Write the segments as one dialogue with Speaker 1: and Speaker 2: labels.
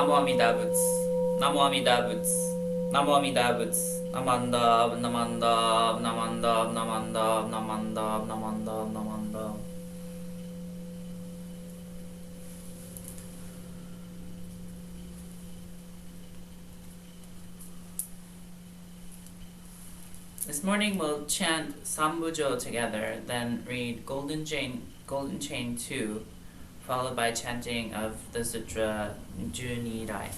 Speaker 1: Namo Amida Butsu. Namo Amida Butsu. Namo Amida Butsu. Namanda, Namanda, Namanda, Namanda, Namanda, Namanda, Namanda. This morning we'll chant Sambujo together, then read Golden Chain 2, followed by chanting of the Sutra Junirai.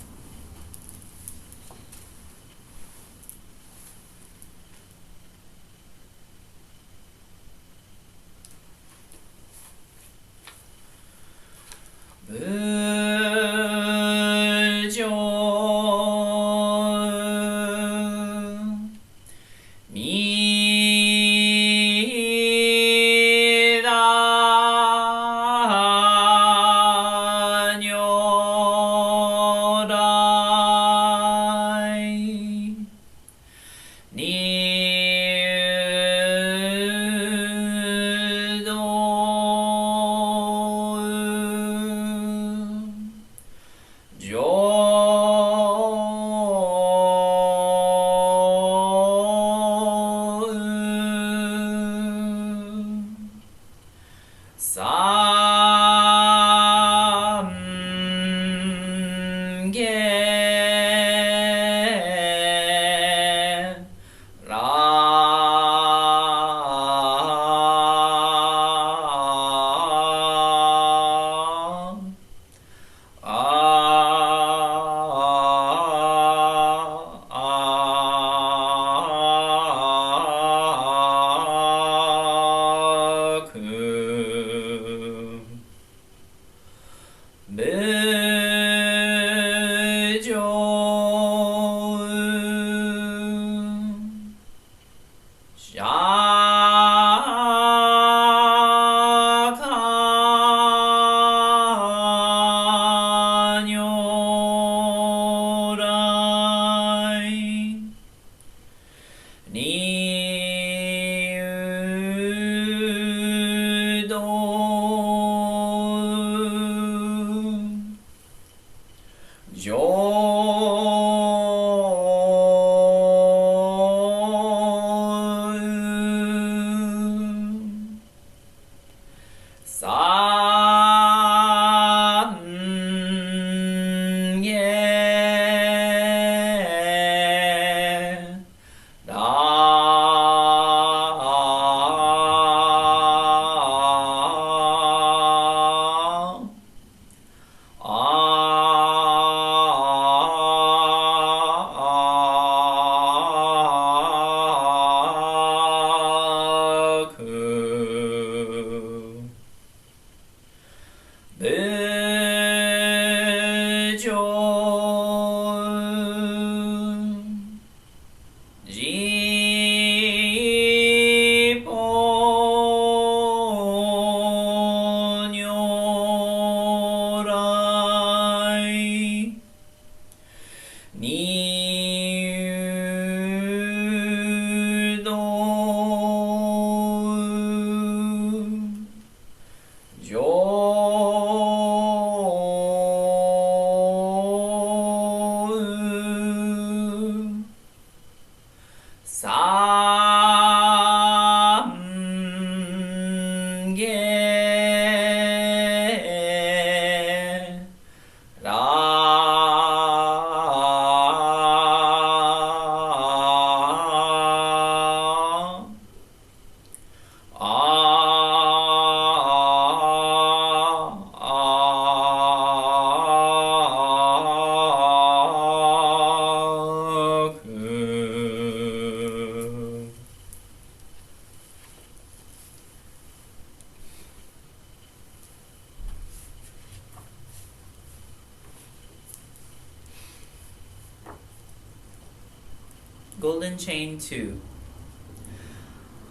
Speaker 1: Golden Chain 2.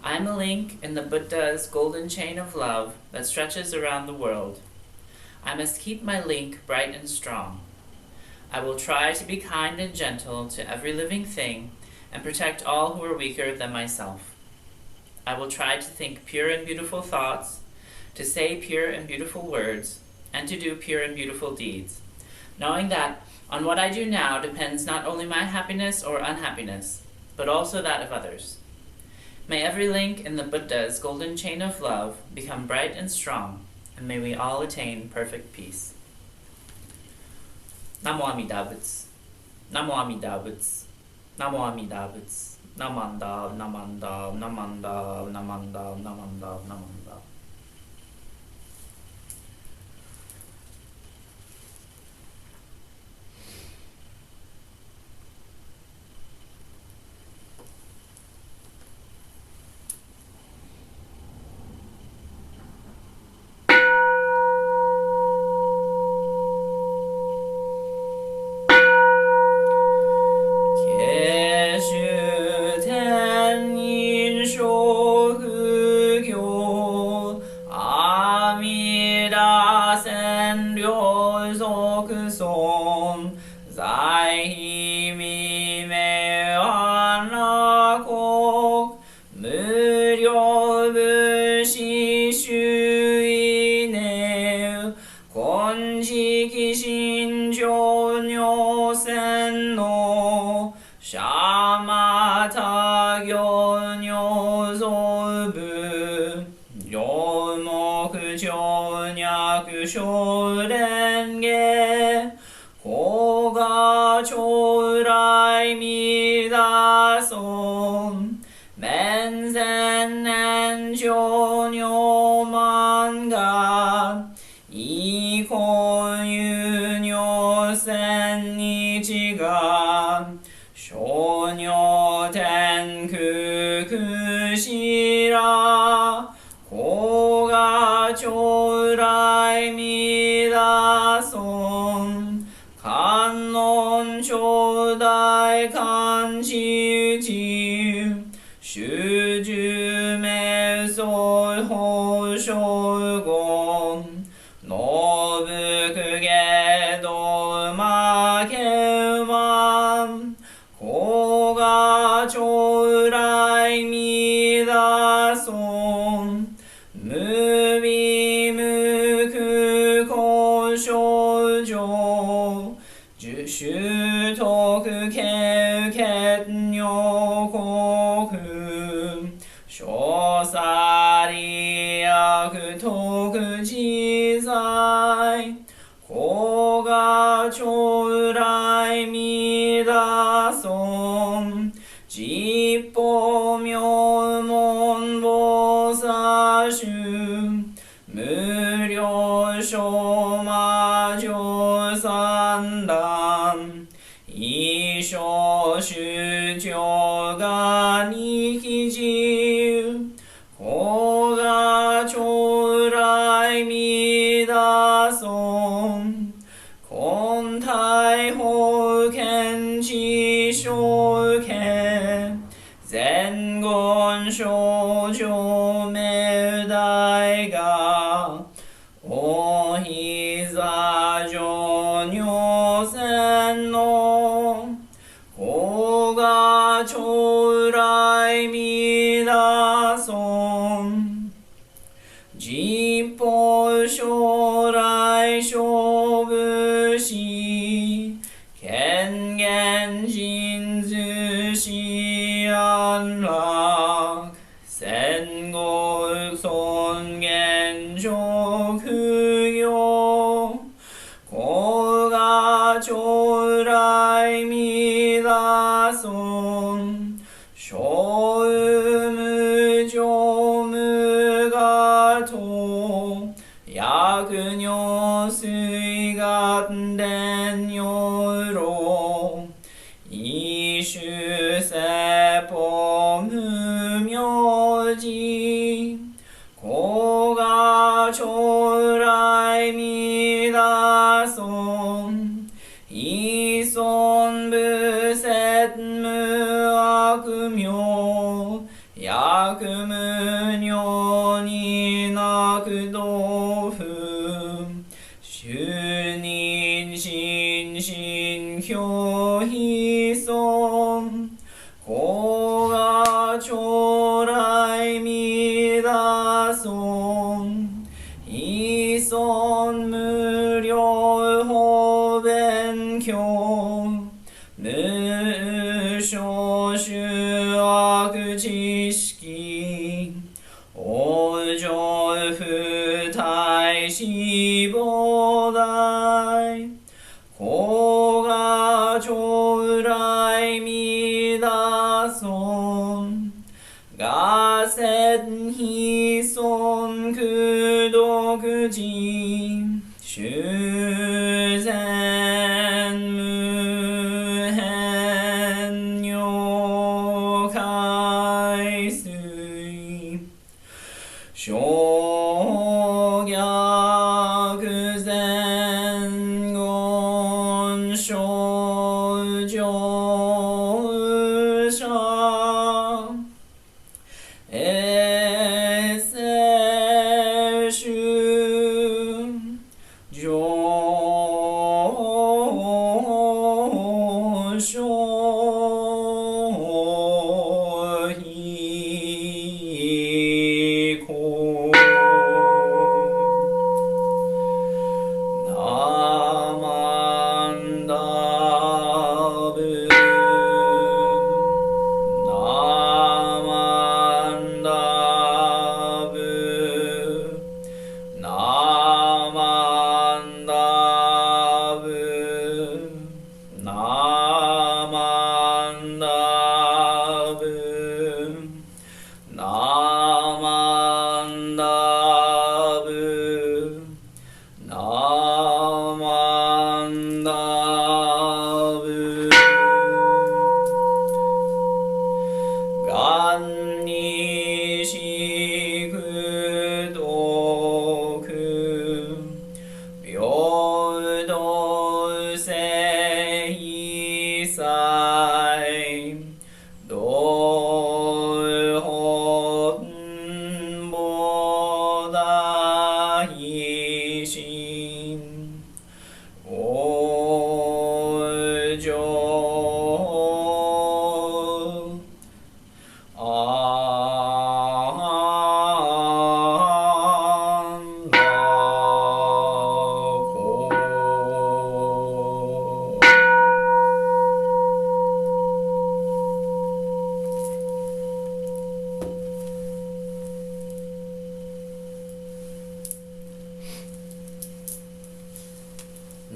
Speaker 1: I am a link in the Buddha's golden chain of love that stretches around the world. I must keep my link bright and strong. I will try to be kind and gentle to every living thing and protect all who are weaker than myself. I will try to think pure and beautiful thoughts, to say pure and beautiful words, and to do pure and beautiful deeds, knowing that on what I do now depends not only my happiness or unhappiness, but also that of others. May every link in the Buddha's golden chain of love become bright and strong, and may we all attain perfect peace. Namo Amida Butsu. Namo Amida Butsu. Namo Amida Butsu. Namanda, Namanda, Namanda, Namanda, Namanda, Namanda.
Speaker 2: 무료 호배
Speaker 1: 고가 조라이 미다손 가센 히손 그도 그지 슈센 무헨 요카이스이 쇼야 그센 곤 쇼조샤 에셀슈 조쇼히코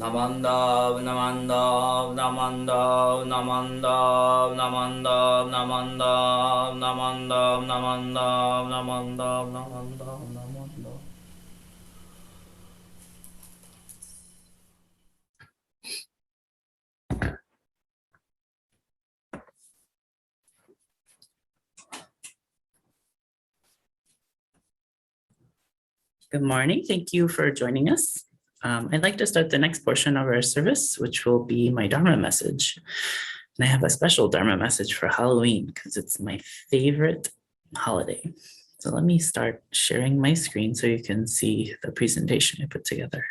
Speaker 1: 나만다브 나만답 나만답 나만답 나만답 나만답 나만답 나만답 나만답 나만답 나만답 나만답. Good morning. Thank you for joining us. I'd like to start the next portion of our service, which will be my Dharma message. And I have a special Dharma message for Halloween because it's my favorite holiday. So let me start sharing my screen so you can see the presentation I put together.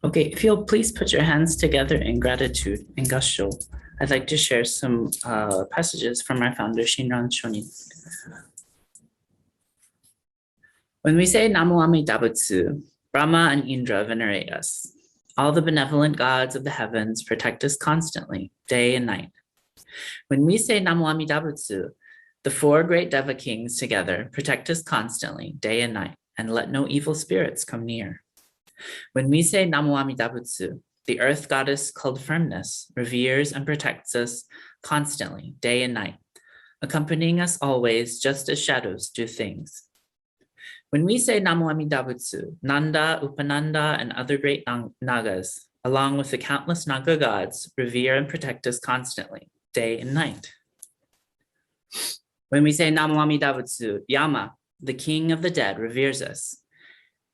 Speaker 1: Okay, if you'll please put your hands together in gratitude and gassho, I'd like to share some passages from our founder, Shinran Shonin. When we say Namo Amida Butsu, Brahma and Indra venerate us. All the benevolent gods of the heavens protect us constantly, day and night. When we say Namo Amida Butsu, the four great Deva kings together protect us constantly, day and night, and let no evil spirits come near. When we say Namo Amida Butsu, the earth goddess called Firmness reveres and protects us constantly, day and night, accompanying us always just as shadows do things. When we say Namo Amida Butsu, Nanda, Upananda, and other great Nagas, along with the countless Naga gods, revere and protect us constantly, day and night. When we say Namo Amida Butsu, Yama, the king of the dead, reveres us,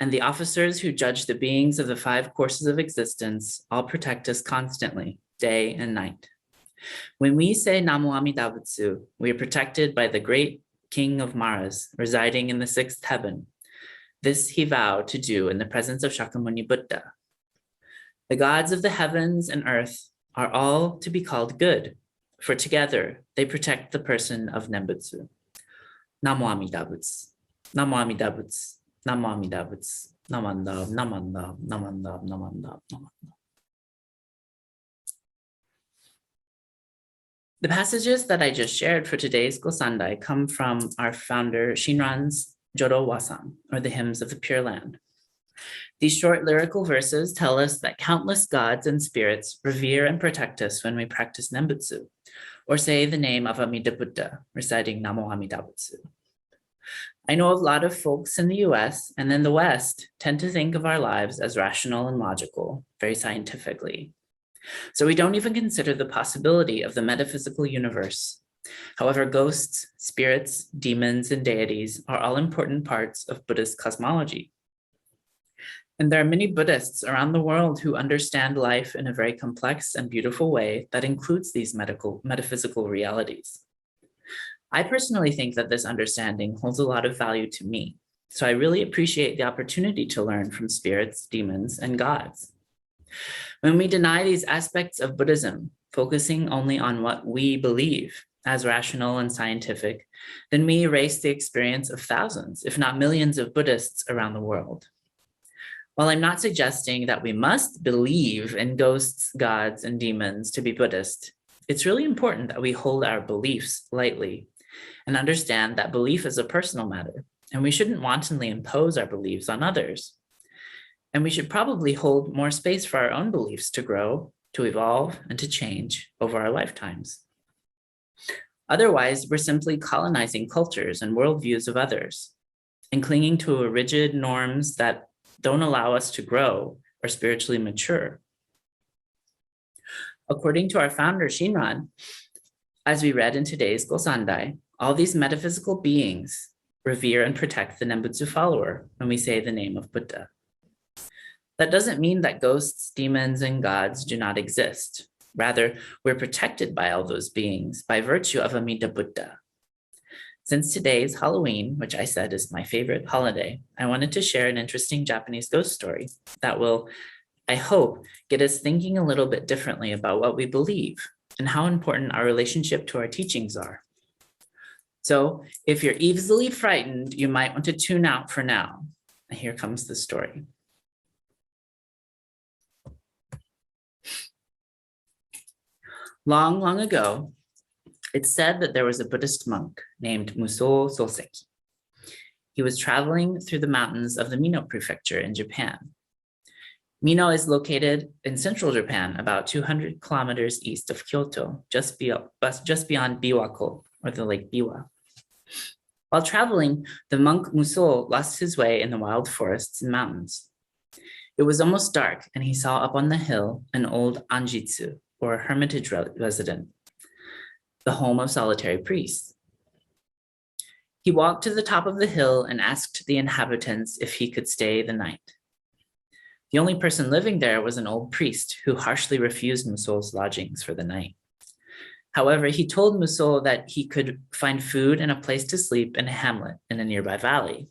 Speaker 1: and the officers who judge the beings of the five courses of existence all protect us constantly, day and night. When we say Namo Amida Butsu, we are protected by the great King of Maras, residing in the sixth heaven. This he vowed to do in the presence of Shakyamuni Buddha. The gods of the heavens and earth are all to be called good, for together they protect the person of Nembutsu. Namo Amida Butsu, Namo Amida Butsu, Namo Amida Butsu, Namandab, Namandab, Namandab, Namandab, Namandab. The passages that I just shared for today's Gosandai come from our founder Shinran's Joro Wasan, or the Hymns of the Pure Land. These short lyrical verses tell us that countless gods and spirits revere and protect us when we practice Nembutsu, or say the name of Amida Buddha, reciting Namo Amida Butsu. I know a lot of folks in the US and in the West tend to think of our lives as rational and logical, very scientifically. So we don't even consider the possibility of the metaphysical universe. However, ghosts, spirits, demons, and deities are all important parts of Buddhist cosmology. And there are many Buddhists around the world who understand life in a very complex and beautiful way that includes these metaphysical realities. I personally think that this understanding holds a lot of value to me, so I really appreciate the opportunity to learn from spirits, demons, and gods. When we deny these aspects of Buddhism, focusing only on what we believe as rational and scientific, then we erase the experience of thousands, if not millions, of Buddhists around the world. While I'm not suggesting that we must believe in ghosts, gods, and demons to be Buddhist, it's really important that we hold our beliefs lightly and understand that belief is a personal matter, and we shouldn't wantonly impose our beliefs on others. And we should probably hold more space for our own beliefs to grow, to evolve, and to change over our lifetimes. Otherwise, we're simply colonizing cultures and worldviews of others and clinging to rigid norms that don't allow us to grow or spiritually mature. According to our founder, Shinran, as we read in today's Gosandai, all these metaphysical beings revere and protect the Nembutsu follower when we say the name of Buddha. That doesn't mean that ghosts, demons, and gods do not exist. Rather, we're protected by all those beings by virtue of Amida Buddha. Since today is Halloween, which I said is my favorite holiday, I wanted to share an interesting Japanese ghost story that will, I hope, get us thinking a little bit differently about what we believe and how important our relationship to our teachings are. So if you're easily frightened, you might want to tune out for now. Here comes the story. Long, long ago, it's said that there was a Buddhist monk named Muso Soseki. He was traveling through the mountains of the Mino prefecture in Japan. Mino is located in central Japan, about 200 kilometers east of Kyoto, just beyond Biwako, or the Lake Biwa. While traveling, the monk Muso lost his way in the wild forests and mountains. It was almost dark, and he saw up on the hill an old anjitsu, or hermitage residence, the home of solitary priests. He walked to the top of the hill and asked the inhabitants if he could stay the night. The only person living there was an old priest who harshly refused Muso's lodgings for the night. However, he told Muso that he could find food and a place to sleep in a hamlet in a nearby valley.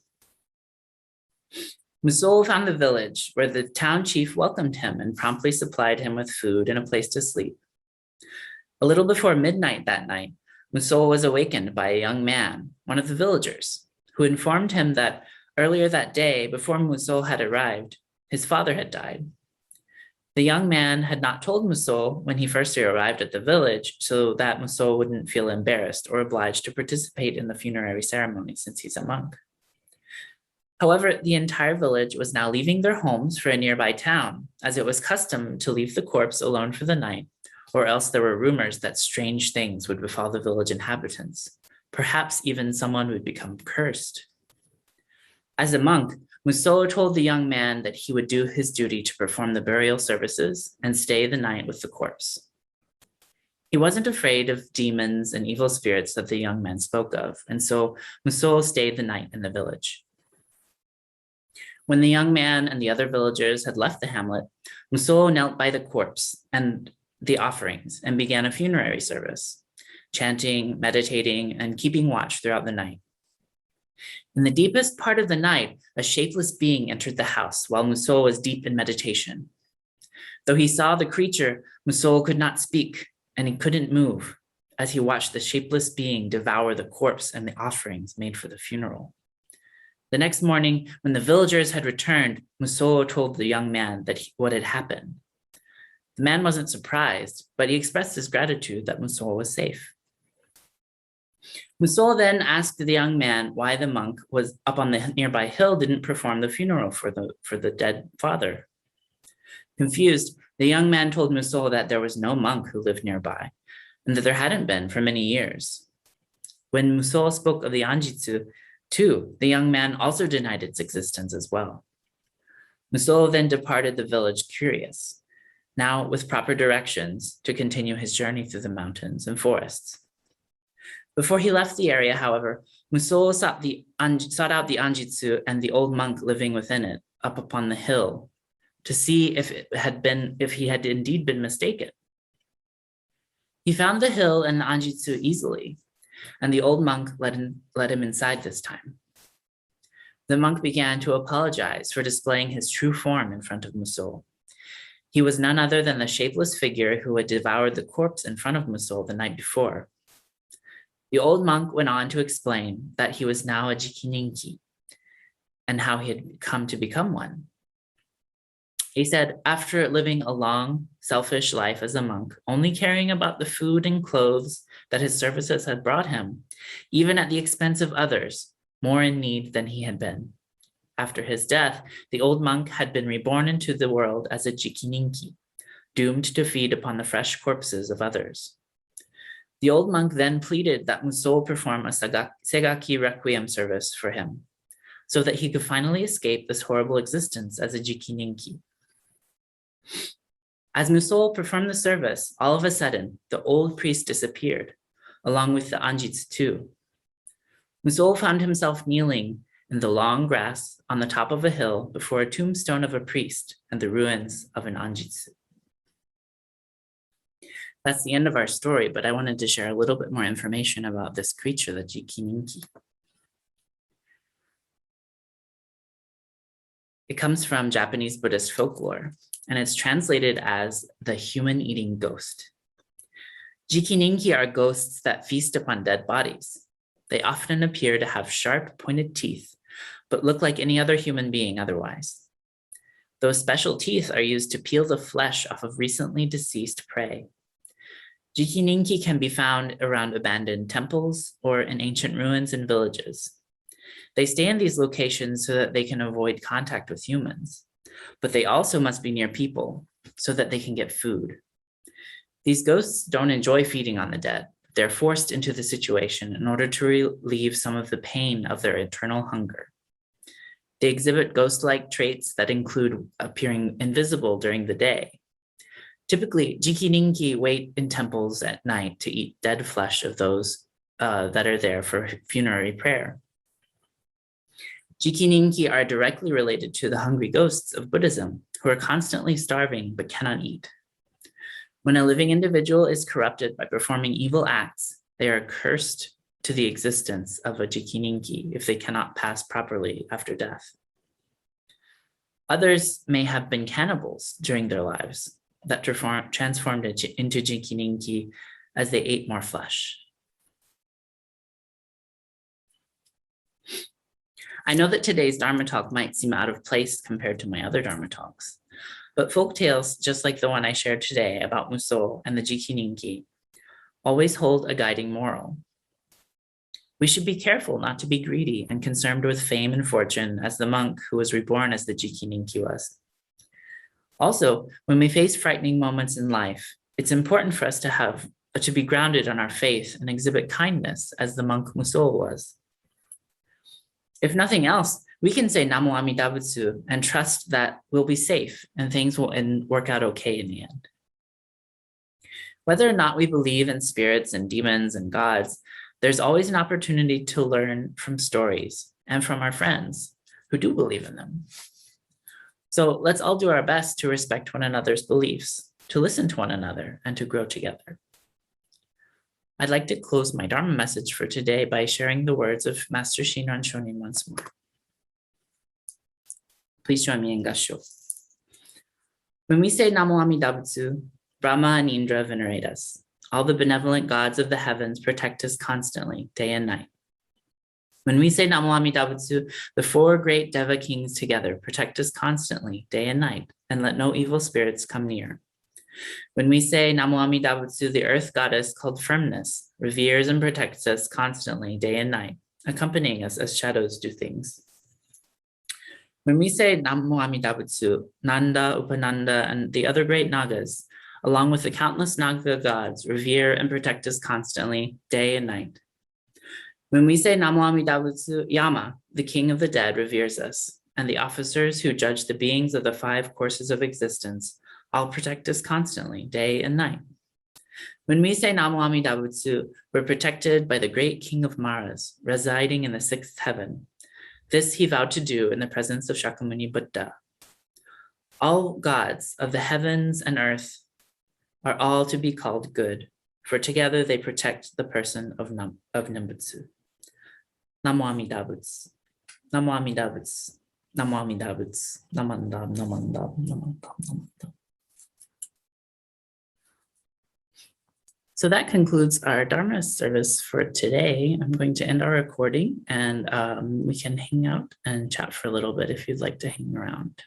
Speaker 1: Muso found the village where the town chief welcomed him and promptly supplied him with food and a place to sleep. A little before midnight that night, Muso was awakened by a young man, one of the villagers, who informed him that earlier that day, before Muso had arrived, his father had died. The young man had not told Muso when he first arrived at the village so that Muso wouldn't feel embarrassed or obliged to participate in the funerary ceremony since he's a monk. However, the entire village was now leaving their homes for a nearby town, as it was custom to leave the corpse alone for the night, or else there were rumors that strange things would befall the village inhabitants. Perhaps even someone would become cursed. As a monk, Muso told the young man that he would do his duty to perform the burial services and stay the night with the corpse. He wasn't afraid of demons and evil spirits that the young man spoke of, and so Muso stayed the night in the village. When the young man and the other villagers had left the hamlet, Muso knelt by the corpse and the offerings and began a funerary service, chanting, meditating, and keeping watch throughout the night. In the deepest part of the night, a shapeless being entered the house while Muso was deep in meditation. Though he saw the creature, Muso could not speak, and he couldn't move as he watched the shapeless being devour the corpse and the offerings made for the funeral. The next morning, when the villagers had returned, Muso told the young man what had happened. The man wasn't surprised, but he expressed his gratitude that Muso was safe. Muso then asked the young man why the monk was up on the nearby hill didn't perform the funeral for the dead father. Confused, the young man told Muso that there was no monk who lived nearby, and that there hadn't been for many years. When Muso spoke of the Anjitsu, too, the young man also denied its existence as well. Muso then departed the village curious, now with proper directions to continue his journey through the mountains and forests. Before he left the area, however, Muso sought out the Anjitsu and the old monk living within it up upon the hill to see if he had indeed been mistaken. He found the hill and the Anjitsu easily, and the old monk let him inside this time. The monk began to apologize for displaying his true form in front of Muso. He was none other than the shapeless figure who had devoured the corpse in front of Muso the night before. The old monk went on to explain that he was now a Jikininki and how he had come to become one. He said, after living a long, selfish life as a monk, only caring about the food and clothes that his services had brought him, even at the expense of others, more in need than he had been. After his death, the old monk had been reborn into the world as a Jikininki, doomed to feed upon the fresh corpses of others. The old monk then pleaded that Muso perform a Segaki requiem service for him, so that he could finally escape this horrible existence as a Jikininki. As Muso performed the service, all of a sudden, the old priest disappeared, along with the Anjitsu too. Muso found himself kneeling in the long grass on the top of a hill before a tombstone of a priest and the ruins of an Anjitsu. That's the end of our story, but I wanted to share a little bit more information about this creature, the Jikininki. It comes from Japanese Buddhist folklore, and it's translated as the human-eating ghost. Jikininki are ghosts that feast upon dead bodies. They often appear to have sharp, pointed teeth, but look like any other human being otherwise. Those special teeth are used to peel the flesh off of recently deceased prey. Jikininki can be found around abandoned temples or in ancient ruins and villages. They stay in these locations so that they can avoid contact with humans, but they also must be near people so that they can get food. These ghosts don't enjoy feeding on the dead. They're forced into the situation in order to relieve some of the pain of their eternal hunger. They exhibit ghost-like traits that include appearing invisible during the day. Typically, Jikininki wait in temples at night to eat dead flesh of those that are there for funerary prayer. Jikininki are directly related to the hungry ghosts of Buddhism, who are constantly starving but cannot eat. When a living individual is corrupted by performing evil acts, they are cursed to the existence of a Jikininki if they cannot pass properly after death. Others may have been cannibals during their lives that transformed into Jikininki as they ate more flesh. I know that today's Dharma talk might seem out of place compared to my other Dharma talks, but folk tales, just like the one I shared today about Muso and the Jikininki, always hold a guiding moral. We should be careful not to be greedy and concerned with fame and fortune as the monk who was reborn as the Jikininki was. Also, when we face frightening moments in life, it's important for us to be grounded on our faith and exhibit kindness as the monk Muso was. If nothing else, we can say Namo Amida Butsu and trust that we'll be safe and things will work out okay in the end. Whether or not we believe in spirits and demons and gods, there's always an opportunity to learn from stories and from our friends who do believe in them. So let's all do our best to respect one another's beliefs, to listen to one another, and to grow together. I'd like to close my Dharma message for today by sharing the words of Master Shinran Shonin once more. Please join me in Gassho. When we say Namo Amida Butsu, Brahma and Indra venerate us. All the benevolent gods of the heavens protect us constantly, day and night. When we say Namo Amida Butsu, the four great Deva kings together protect us constantly, day and night, and let no evil spirits come near. When we say Namo Amida Butsu, the earth goddess called firmness, reveres and protects us constantly, day and night, accompanying us as shadows do things. When we say Namo Amida Butsu, Nanda, Upananda, and the other great Nagas, along with the countless Naga gods, revere and protect us constantly, day and night. When we say Namo Amida Butsu, Yama, the king of the dead, reveres us, and the officers who judge the beings of the 5 courses of existence all protect us constantly, day and night. When we say Namo Amida Butsu, we're protected by the great king of Maras, residing in the 6th heaven. This he vowed to do in the presence of Shakyamuni Buddha. All gods of the heavens and earth are all to be called good, for together they protect the person of Nembutsu. Namo Amida Butsu. Namo Amida Butsu. Namo Amida Butsu. Namandam, namandam, namandam, namandam. So that concludes our Dharma service for today. I'm going to end our recording, and we can hang out and chat for a little bit if you'd like to hang around.